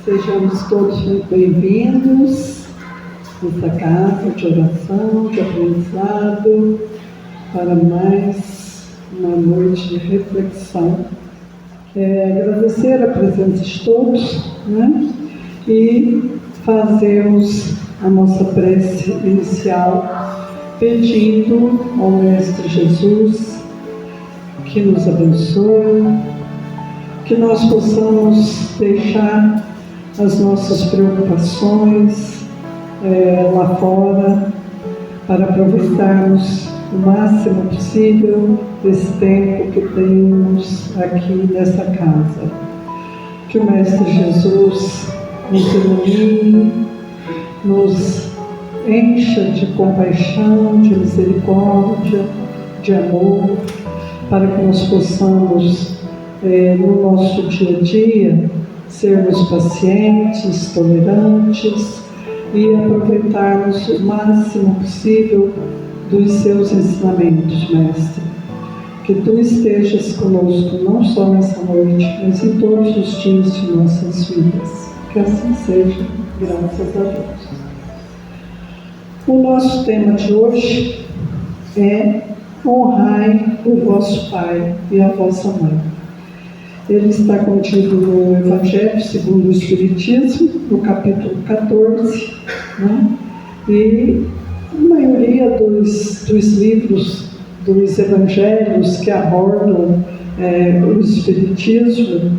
Sejamos todos muito bem-vindos nesta casa de oração, de aprendizado, para mais uma noite de reflexão. Agradecer a presença de todos, né? E fazermos a nossa prece inicial pedindo ao Mestre Jesus que nos abençoe, que nós possamos deixar as nossas preocupações lá fora para aproveitarmos o máximo possível desse tempo que temos aqui nessa casa. Que o Mestre Jesus nos ilumine, nos encha de compaixão, de misericórdia, de amor, para que nós possamos, no nosso dia a dia, sermos pacientes, tolerantes e aproveitarmos o máximo possível dos seus ensinamentos, Mestre. Que Tu estejas conosco, não só nessa noite, mas em todos os dias de nossas vidas. Que assim seja, graças a Deus. O nosso tema de hoje é: honrai o vosso pai e a vossa mãe. Ele está contido no Evangelho segundo o Espiritismo, no capítulo 14, né? E a maioria dos livros dos Evangelhos que abordam o Espiritismo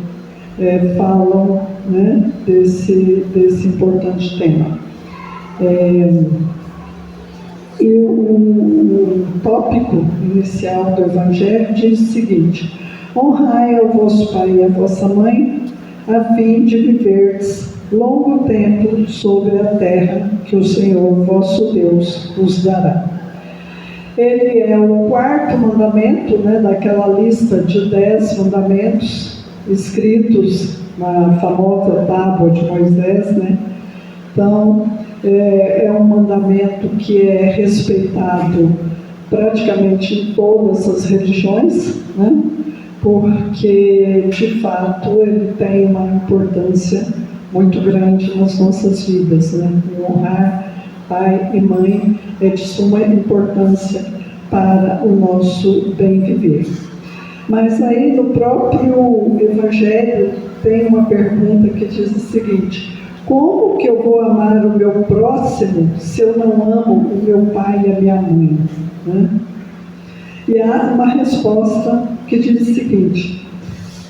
falam, né, desse importante tema. E o tópico inicial do Evangelho diz o seguinte: honrai ao vosso pai e à vossa mãe, a fim de viverdes longo tempo sobre a terra que o Senhor vosso Deus vos dará. Ele é o quarto mandamento, né, daquela lista de 10 mandamentos escritos na famosa Tábua de Moisés, né? Então, é um mandamento que é respeitado praticamente em todas as religiões, né? Porque, de fato, ele tem uma importância muito grande nas nossas vidas, né? Honrar pai e mãe é de suma importância para o nosso bem viver. Mas aí no próprio Evangelho tem uma pergunta que diz o seguinte: como que eu vou amar o meu próximo se eu não amo o meu pai e a minha mãe? Né? E há uma resposta que diz o seguinte: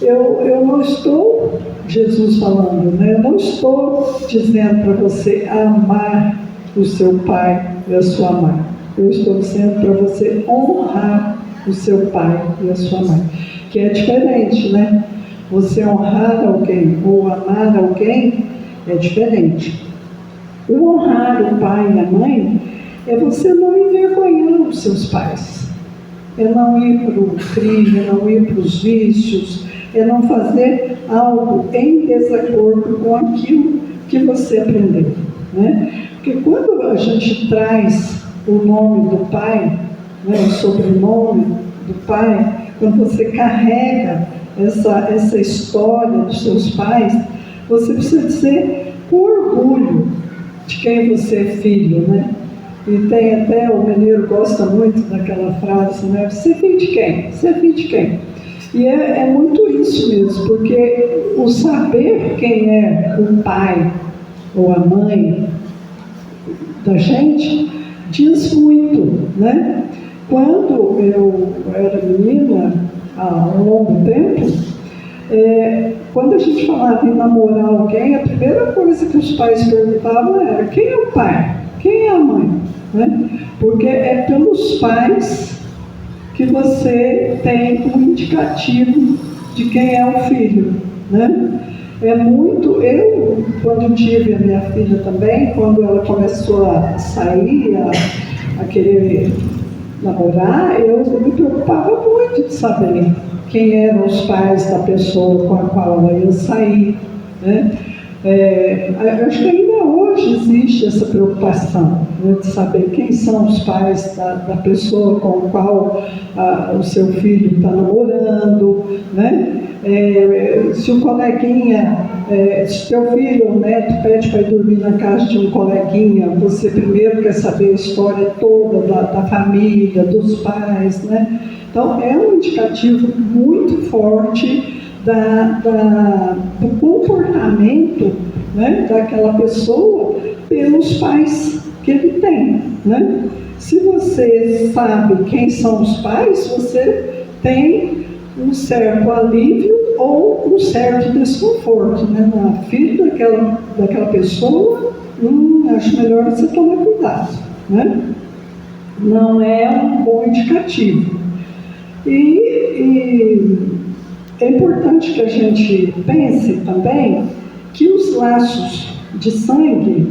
eu não estou, Jesus falando, né? Eu não estou dizendo para você amar o seu pai e a sua mãe. Eu estou dizendo para você honrar o seu pai e a sua mãe, que é diferente, né? Você honrar alguém ou amar alguém é diferente. O honrar o pai e a mãe é você não envergonhar os seus pais, é não ir para o crime, é não ir para os vícios, é não fazer algo em desacordo com aquilo que você aprendeu, né? Porque quando a gente traz o nome do pai, né, o sobrenome do pai, quando você carrega essa história dos seus pais, você precisa dizer com orgulho de quem você é filho, né? E tem até, o mineiro gosta muito daquela frase, né? Você é filho de quem? Você é filho de quem? E é muito isso mesmo, porque o saber quem é o pai ou a mãe da gente diz muito, né? Quando eu era menina, há um longo tempo, quando a gente falava em namorar alguém, a primeira coisa que os pais perguntavam era: quem é o pai? Quem é a mãe? Né? Porque é pelos pais que você tem um indicativo de quem é o filho, né? É muito, eu, quando tive a minha filha também, quando ela começou a sair, a querer namorar, eu me preocupava muito de saber quem eram os pais da pessoa com a qual ela ia sair, né? Acho que ainda hoje existe essa preocupação, né, de saber quem são os pais da pessoa com a qual o seu filho está namorando, né? Se o coleguinha, se teu filho ou neto pede para ir dormir na casa de um coleguinha, você primeiro quer saber a história toda da família, dos pais, né? Então, é um indicativo muito forte do comportamento, né, daquela pessoa pelos pais que ele tem, né? Se você sabe quem são os pais, você tem um certo alívio ou um certo desconforto, né? Na filha daquela pessoa, acho melhor você tomar cuidado, né? Não é um bom indicativo. E é importante que a gente pense também que os laços de sangue,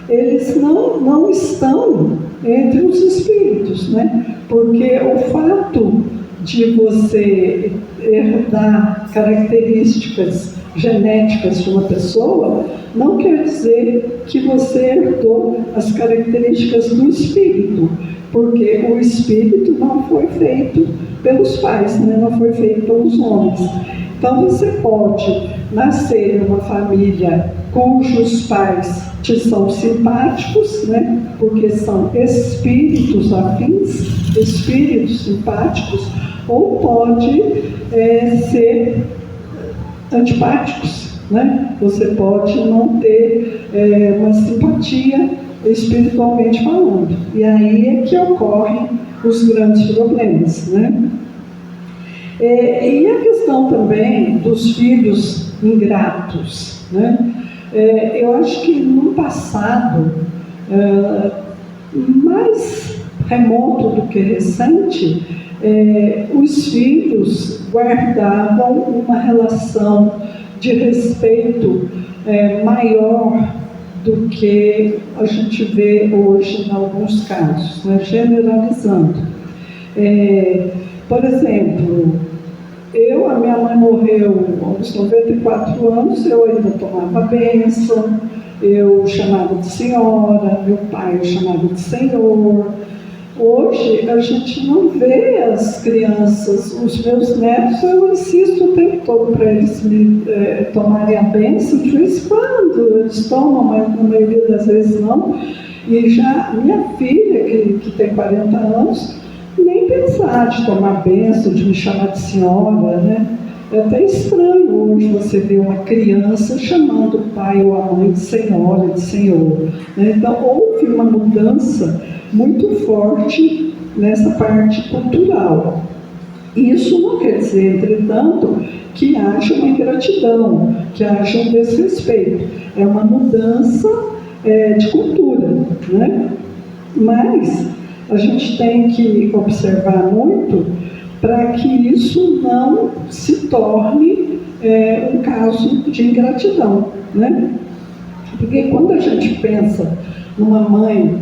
eles não estão entre os espíritos, né? Porque o fato de você herdar características genéticas de uma pessoa não quer dizer que você herdou as características do espírito, porque o espírito não foi feito pelos pais, né? Não foi feito pelos homens. Então você pode nascer numa família cujos pais te são simpáticos, né? Porque são espíritos afins, espíritos simpáticos, ou pode ser antipáticos, né? Você pode não ter uma simpatia espiritualmente falando. E aí é que ocorrem os grandes problemas, né? E a questão também dos filhos ingratos, né? Eu acho que no passado, mais remoto do que recente, os filhos guardavam uma relação de respeito maior do que a gente vê hoje em alguns casos, né? Generalizando. Por exemplo, a minha mãe morreu aos 94 anos, eu ainda tomava bênção, eu chamava de senhora, meu pai eu chamava de senhor. Hoje a gente não vê as crianças, os meus netos, eu insisto o tempo todo para eles tomarem a bênção, de vez em quando eles tomam, mas na maioria das vezes não. E já minha filha, que tem 40 anos, nem pensar de tomar bênção, de me chamar de senhora, né? É até estranho hoje você ver uma criança chamando o pai ou a mãe de senhora, de senhor, né? Então houve uma mudança muito forte nessa parte cultural. Isso não quer dizer, entretanto, que haja uma ingratidão, que haja um desrespeito. É uma mudança de cultura, né? Mas a gente tem que observar muito para que isso não se torne um caso de ingratidão, né? Porque quando a gente pensa numa mãe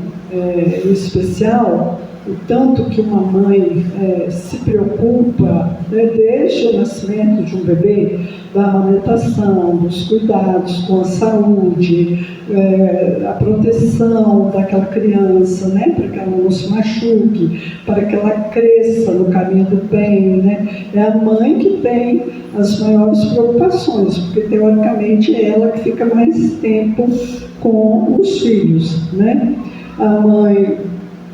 especial, o tanto que uma mãe se preocupa, né, desde o nascimento de um bebê, da amamentação, dos cuidados com a saúde, a proteção daquela criança, né, para que ela não se machuque, para que ela cresça no caminho do bem, né? É a mãe que tem as maiores preocupações, porque teoricamente é ela que fica mais tempo com os filhos, né? A mãe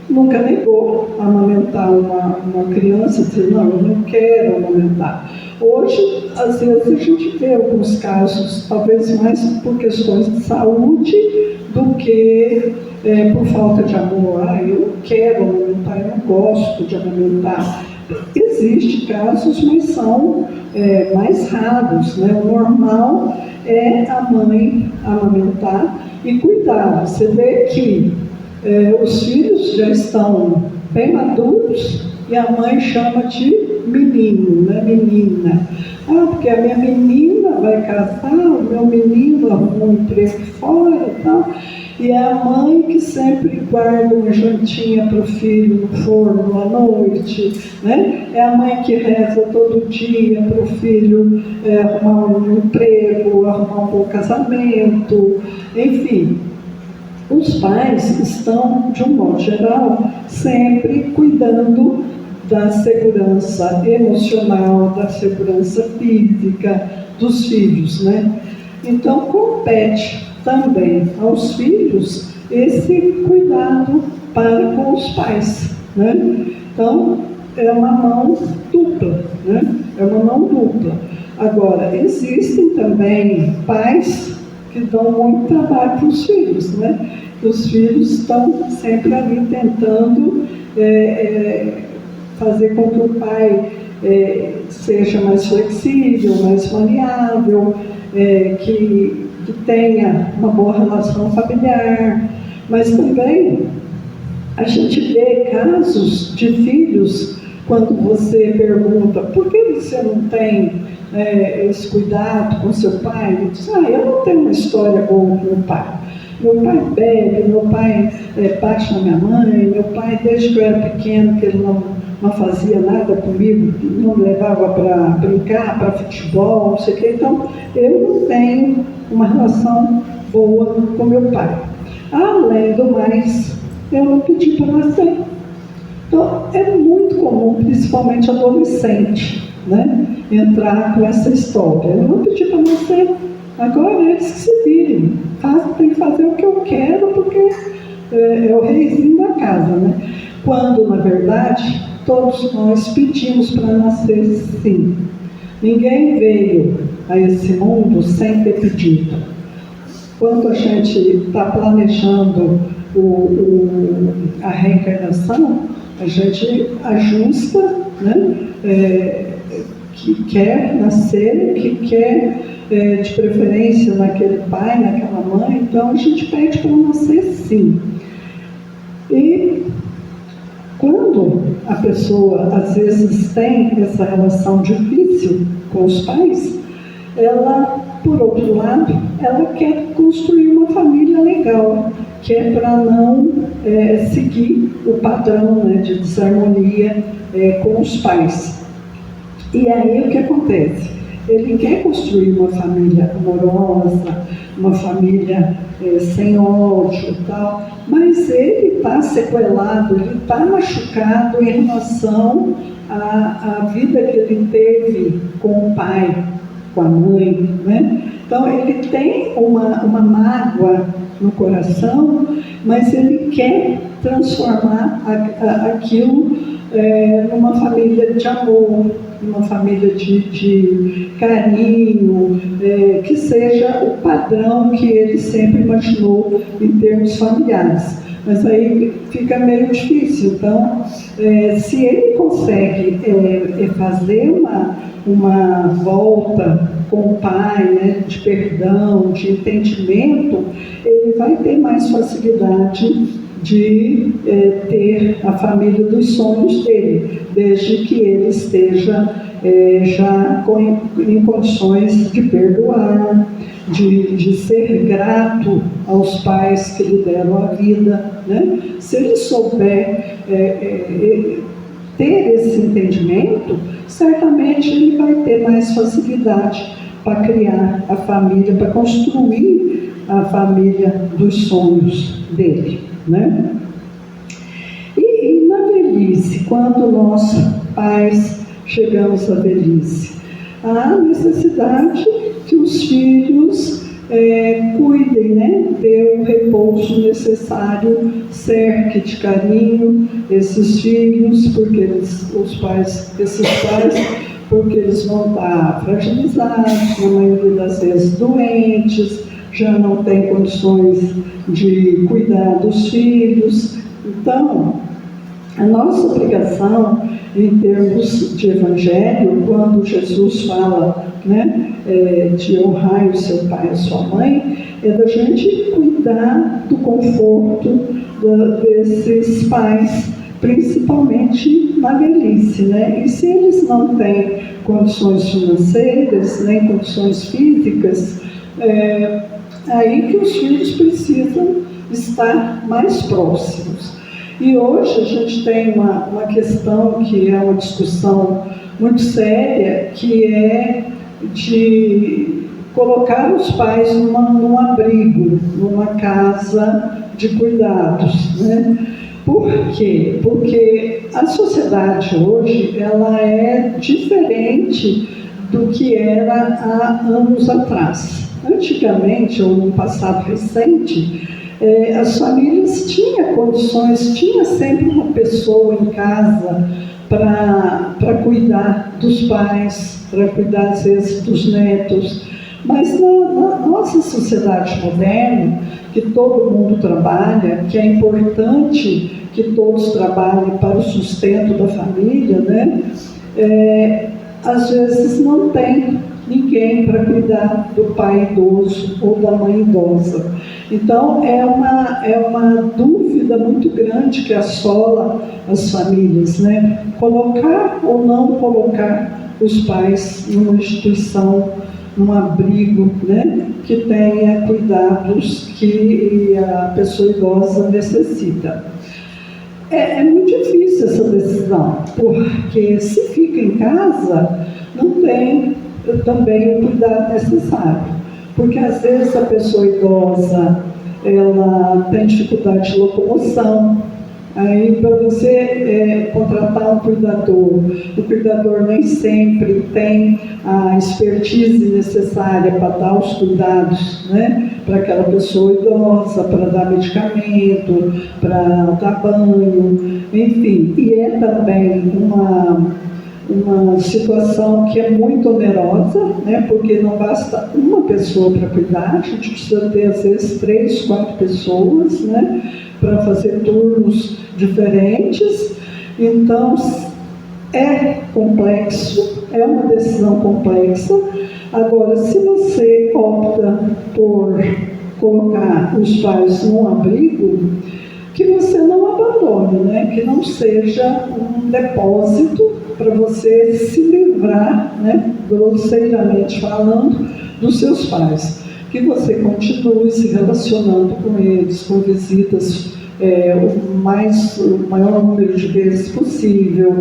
nunca negou amamentar uma criança, dizer, não, eu não quero amamentar. Hoje, às vezes, a gente vê alguns casos, talvez mais por questões de saúde do que por falta de amor. Eu não quero amamentar, eu não gosto de amamentar. Existem casos, mas são mais raros, né? O normal é a mãe amamentar e cuidar. Você vê que os filhos já estão bem maduros e a mãe chama de menino, né? Menina. Porque a minha menina vai casar, o meu menino arruma um emprego fora e tal. E é a mãe que sempre guarda uma jantinha para o filho no forno à noite, né? É a mãe que reza todo dia para o filho arrumar um emprego, arrumar um bom casamento, enfim. Os pais estão, de um modo geral, sempre cuidando da segurança emocional, da segurança física dos filhos, né? Então, compete também aos filhos esse cuidado para com os pais, né? Então, é uma mão dupla, né? É uma mão dupla. Agora, existem também pais que dão muito trabalho para os filhos, né? Os filhos estão sempre ali tentando fazer com que o pai seja mais flexível, mais maleável, que tenha uma boa relação familiar, mas também a gente vê casos de filhos, quando você pergunta por que você não tem esse cuidado com seu pai, ele diz, eu não tenho uma história boa com meu pai. Meu pai bebe, meu pai bate na minha mãe, meu pai, desde que eu era pequeno, que ele não fazia nada comigo, não me levava para brincar, para futebol, não sei o quê. Então, eu não tenho uma relação boa com meu pai. Além do mais, eu não pedi para nascer. Então, é muito comum, principalmente adolescente, né, entrar com essa história. Eu não pedi para nascer, agora eles que se virem. Tem que fazer o que eu quero, porque é o reizinho da casa, né? Quando, na verdade, todos nós pedimos para nascer sim. Ninguém veio a esse mundo sem ter pedido. Quando a gente está planejando a reencarnação, a gente ajusta, né? Que quer nascer, que quer, de preferência, naquele pai, naquela mãe. Então, a gente pede para nascer sim. E quando a pessoa, às vezes, tem essa relação difícil com os pais, ela, por outro lado, ela quer construir uma família legal, que é para não seguir o padrão, né, de desarmonia com os pais. E aí o que acontece? Ele quer construir uma família amorosa, uma família sem ódio e tal, mas ele está sequelado, ele está machucado em relação à vida que ele teve com o pai, com a mãe, né? Então ele tem uma mágoa no coração, mas ele quer transformar aquilo numa família de amor, numa família de carinho, que seja o padrão que ele sempre imaginou em termos familiares. Mas aí fica meio difícil. Então, se ele consegue fazer uma volta com o pai, né, de perdão, de entendimento, ele vai ter mais facilidade de ter a família dos sonhos dele, desde que ele esteja já em condições de perdoar, de ser grato aos pais que lhe deram a vida, né? Se ele souber ter esse entendimento, certamente ele vai ter mais facilidade para criar a família, para construir a família dos sonhos dele, né? E na velhice, quando nós pais chegamos à velhice, há necessidade que os filhos cuidem, né? Dê o repouso necessário, cerque de carinho esses filhos, porque porque eles vão estar fragilizados, na maioria das vezes doentes, já não têm condições de cuidar dos filhos. Então, a nossa obrigação, em termos de evangelho, quando Jesus fala, né, de honrar o seu pai e a sua mãe, é da gente cuidar do conforto desses pais, principalmente na velhice, né? E se eles não têm condições financeiras, nem condições físicas, aí que os filhos precisam estar mais próximos. E hoje a gente tem uma questão que é uma discussão muito séria, que é de colocar os pais num abrigo, numa casa de cuidados, né? Por quê? Porque a sociedade hoje, ela é diferente do que era há anos atrás. Antigamente, ou no passado recente, as famílias tinham condições, tinha sempre uma pessoa em casa para cuidar dos pais, para cuidar, às vezes, dos netos. Mas na nossa sociedade moderna, que todo mundo trabalha, que é importante que todos trabalhem para o sustento da família, né? Às vezes não tem ninguém para cuidar do pai idoso ou da mãe idosa. Então, é uma dúvida muito grande que assola as famílias, né? Colocar ou não colocar os pais numa instituição, num abrigo, né? Que tenha cuidados que a pessoa idosa necessita. É muito difícil essa decisão, porque se fica em casa, não tem também o cuidado necessário. Porque às vezes a pessoa idosa, ela tem dificuldade de locomoção. Aí, para você contratar um cuidador, o cuidador nem sempre tem a expertise necessária para dar os cuidados, né, para aquela pessoa idosa, para dar medicamento, para dar banho, enfim. E é também uma situação que é muito onerosa, né, porque não basta uma pessoa para cuidar, a gente precisa ter, às vezes, 3, 4 pessoas, né, para fazer turnos diferentes. Então, é complexo, é uma decisão complexa. Agora, se você opta por colocar os pais num abrigo, que você não abandone, né? Que não seja um depósito para você se livrar, né, grosseiramente falando, dos seus pais. Que você continue se relacionando com eles, com visitas o maior número de vezes possível,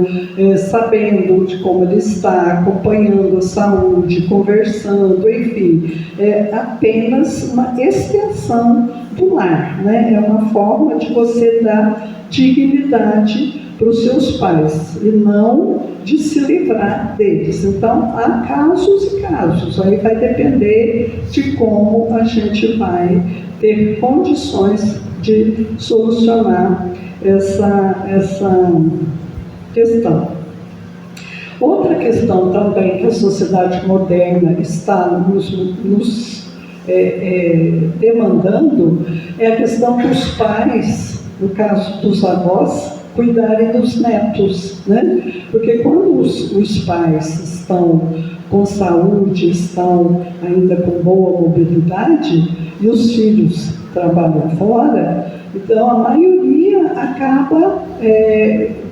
sabendo de como ele está, acompanhando a saúde, conversando, enfim, é apenas uma extensão do lar, né? É uma forma de você dar dignidade para os seus pais e não de se livrar deles. Então, há casos e casos, aí vai depender de como a gente vai ter condições de solucionar essa questão. Outra questão também que a sociedade moderna está nos demandando é a questão dos pais, no caso dos avós, cuidarem dos netos, né? Porque quando os pais estão com saúde, estão ainda com boa mobilidade, e os filhos trabalham fora, então a maioria acaba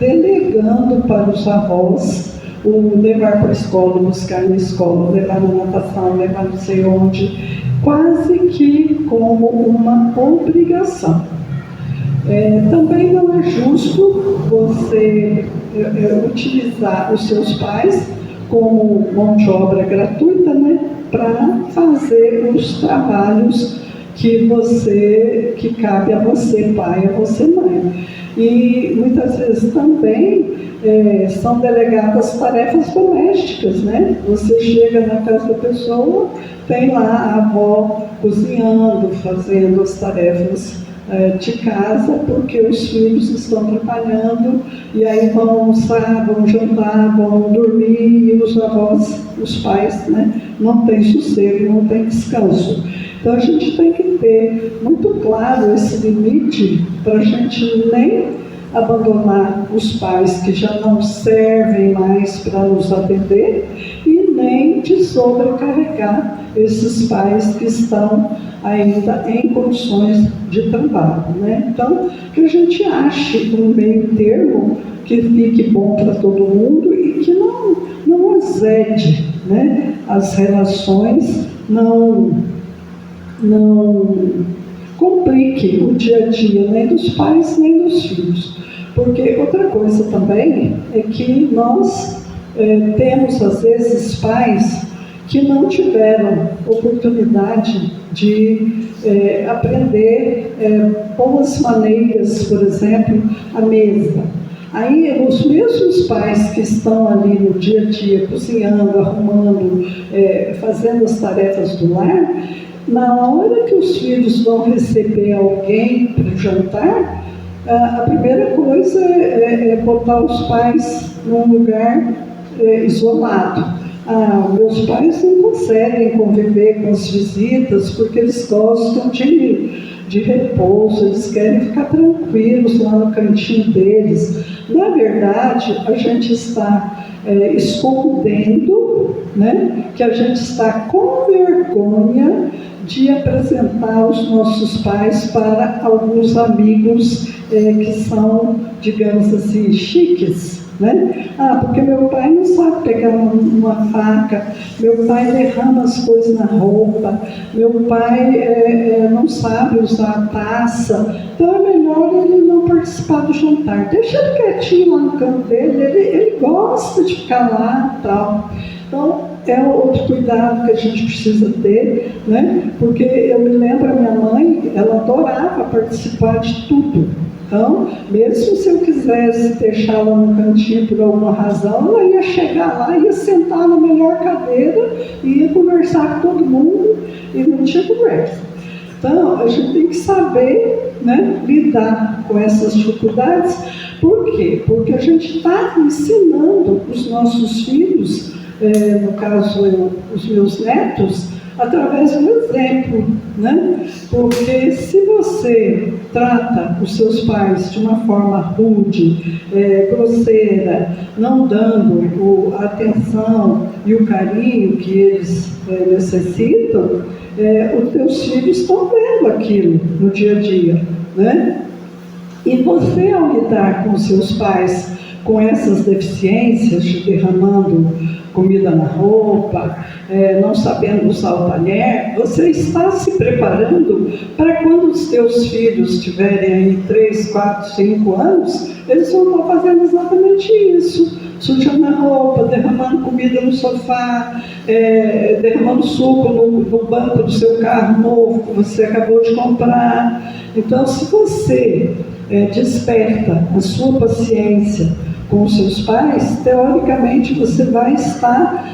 delegando para os avós o levar para a escola, buscar na escola, levar na natação, levar não sei onde, quase que como uma obrigação. Também não é justo você utilizar os seus pais como mão de obra gratuita, né, para fazer os trabalhos que cabe a você, pai, a você, mãe. E muitas vezes também são delegadas tarefas domésticas, né? Você chega na casa da pessoa, tem lá a avó cozinhando, fazendo as tarefas de casa, porque os filhos estão trabalhando, e aí vão almoçar, vão jantar, vão dormir, e os avós, os pais, né, não têm sossego, não têm descanso. Então a gente tem que ter muito claro esse limite para a gente nem abandonar os pais que já não servem mais para nos atender e nem de sobrecarregar esses pais que estão ainda em condições de trabalho, né? Então, que a gente ache um meio termo que fique bom para todo mundo e que não azede, né, as relações, não complique o dia a dia nem dos pais nem dos filhos. Porque outra coisa também é que nós temos, às vezes, pais que não tiveram oportunidade de aprender boas maneiras, por exemplo, à mesa. Aí, os mesmos pais que estão ali no dia a dia, cozinhando, arrumando, fazendo as tarefas do lar, na hora que os filhos vão receber alguém para o jantar, a primeira coisa é botar os pais num lugar isolado. Meus pais não conseguem conviver com as visitas porque eles gostam de repouso, eles querem ficar tranquilos lá no cantinho deles. Na verdade, a gente está escondendo, né, que a gente está com vergonha de apresentar os nossos pais para alguns amigos que são, digamos assim, chiques, né? Porque meu pai não sabe pegar uma faca, meu pai derrama as coisas na roupa, meu pai não sabe usar a taça, então é melhor ele não participar do jantar. Deixa ele quietinho lá no canto dele, ele gosta de ficar lá e tal. Então, é outro cuidado que a gente precisa ter, né? Porque eu me lembro, a minha mãe, ela adorava participar de tudo. Então, mesmo se eu quisesse deixá-la no cantinho por alguma razão, ela ia chegar lá, ia sentar na melhor cadeira, ia conversar com todo mundo e não tinha conversa. Então, a gente tem que saber, né, lidar com essas dificuldades. Por quê? Porque a gente está ensinando os nossos filhos, no caso os meus netos, através do exemplo, né? Porque se você trata os seus pais de uma forma rude, grosseira, não dando a atenção e o carinho que eles necessitam, os teus filhos estão vendo aquilo no dia a dia, né? E você, ao lidar com os seus pais com essas deficiências, derramando comida na roupa, não sabendo usar o talher, você está se preparando para quando os teus filhos tiverem aí 3, 4, 5 anos, eles vão estar fazendo exatamente isso, sujando a roupa, derramando comida no sofá, derramando suco no banco do seu carro novo que você acabou de comprar. Então, se você desperta a sua paciência com os seus pais, teoricamente você vai estar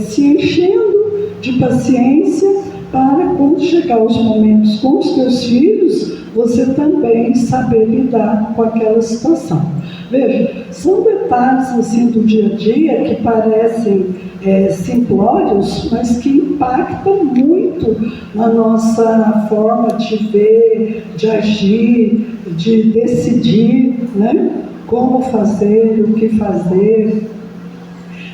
se enchendo de paciência para, quando chegar os momentos com os seus filhos, você também saber lidar com aquela situação. Veja, são detalhes assim do dia a dia que parecem simplórios, mas que impactam muito na nossa forma de ver, de agir, de decidir, né? Como fazer, o que fazer,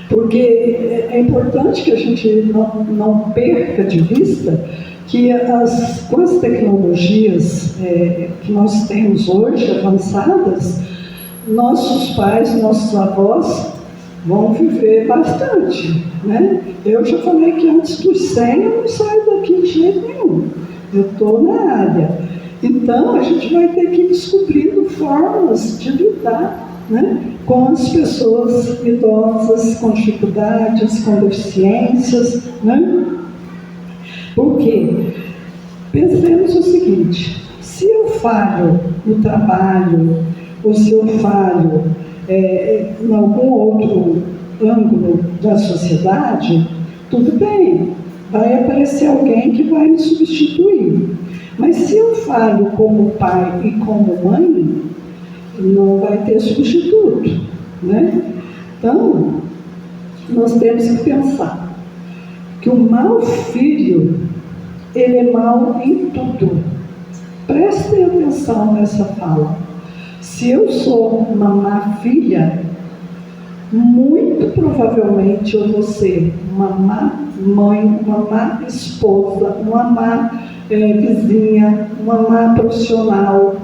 porque é importante que a gente não perca de vista que com as tecnologias que nós temos hoje, avançadas, nossos pais, nossos avós vão viver bastante, né? Eu já falei que antes dos 100 eu não saio daqui de jeito nenhum, eu estou na área. Então, a gente vai ter que ir descobrindo formas de lidar, né, com as pessoas idosas, com dificuldades, com deficiências, né? Porque pensemos o seguinte: se eu falho no trabalho, ou se eu falho em algum outro ângulo da sociedade, tudo bem, vai aparecer alguém que vai me substituir. Mas se eu falho como pai e como mãe, não vai ter substituto, né? Então, nós temos que pensar que o mau filho, ele é mau em tudo. Prestem atenção nessa fala. Se eu sou uma má filha, muito provavelmente eu vou ser uma má mãe, uma má esposa, uma má vizinha, uma má profissional.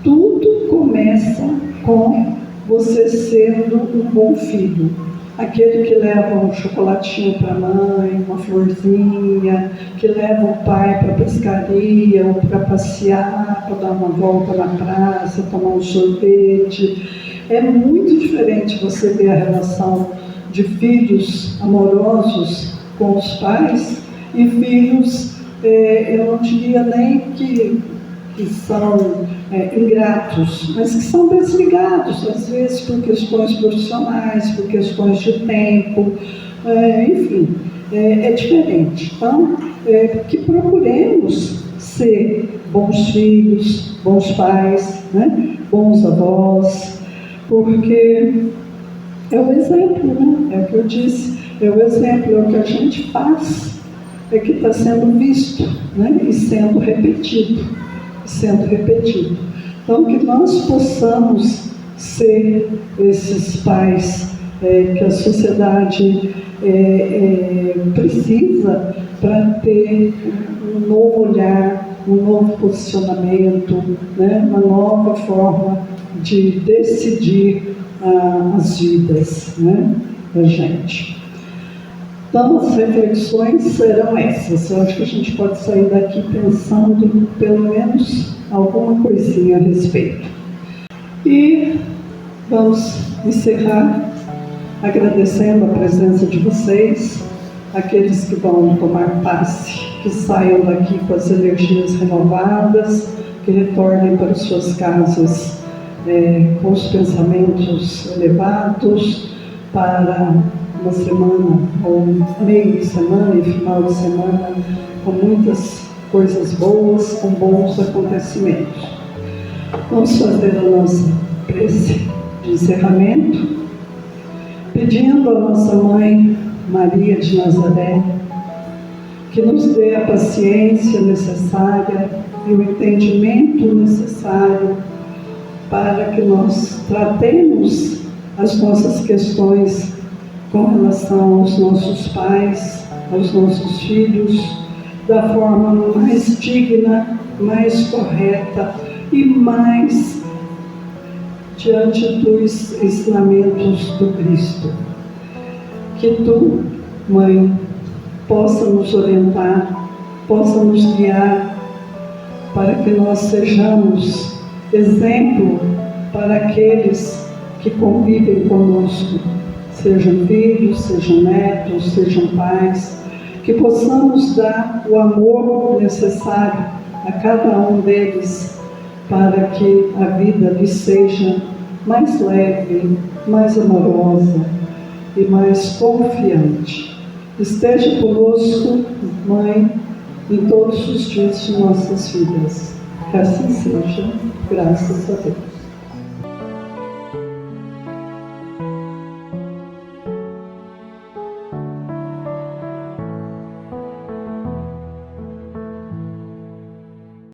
Tudo começa com você sendo um bom filho. Aquele que leva um chocolatinho para a mãe, uma florzinha, que leva o pai para a pescaria ou para passear, para dar uma volta na praça, tomar um sorvete. É muito diferente você ver a relação de filhos amorosos com os pais, e filhos, eu não diria nem que são ingratos, mas que são desligados, às vezes por questões profissionais, por questões de tempo, enfim, é diferente. Então, que procuremos ser bons filhos, bons pais, né? Bons avós, porque é o exemplo, né? É o que eu disse, é o exemplo, é o que a gente faz, é que está sendo visto, né? E sendo repetido. Então, que nós possamos ser esses pais que a sociedade precisa para ter um novo olhar, um novo posicionamento, né? Uma nova forma de decidir as vidas, né, da gente. Então, as reflexões serão essas. Eu acho que a gente pode sair daqui pensando pelo menos alguma coisinha a respeito. E vamos encerrar agradecendo a presença de vocês, aqueles que vão tomar passe, que saiam daqui com as energias renovadas, que retornem para suas casas com os pensamentos elevados para uma semana, ou meio de semana e final de semana, com muitas coisas boas, com bons acontecimentos. Vamos fazer a nossa prece de encerramento, pedindo à nossa Mãe Maria de Nazaré que nos dê a paciência necessária e o entendimento necessário para que nós tratemos as nossas questões com relação aos nossos pais, aos nossos filhos, da forma mais digna, mais correta e mais diante dos ensinamentos do Cristo. Que Tu, Mãe, possa nos orientar, possa nos guiar, para que nós sejamos exemplo para aqueles que convivem conosco, sejam filhos, sejam netos, sejam pais, que possamos dar o amor necessário a cada um deles, para que a vida lhes seja mais leve, mais amorosa e mais confiante. Esteja conosco, Mãe, em todos os dias de nossas vidas. Que assim seja, graças a Deus.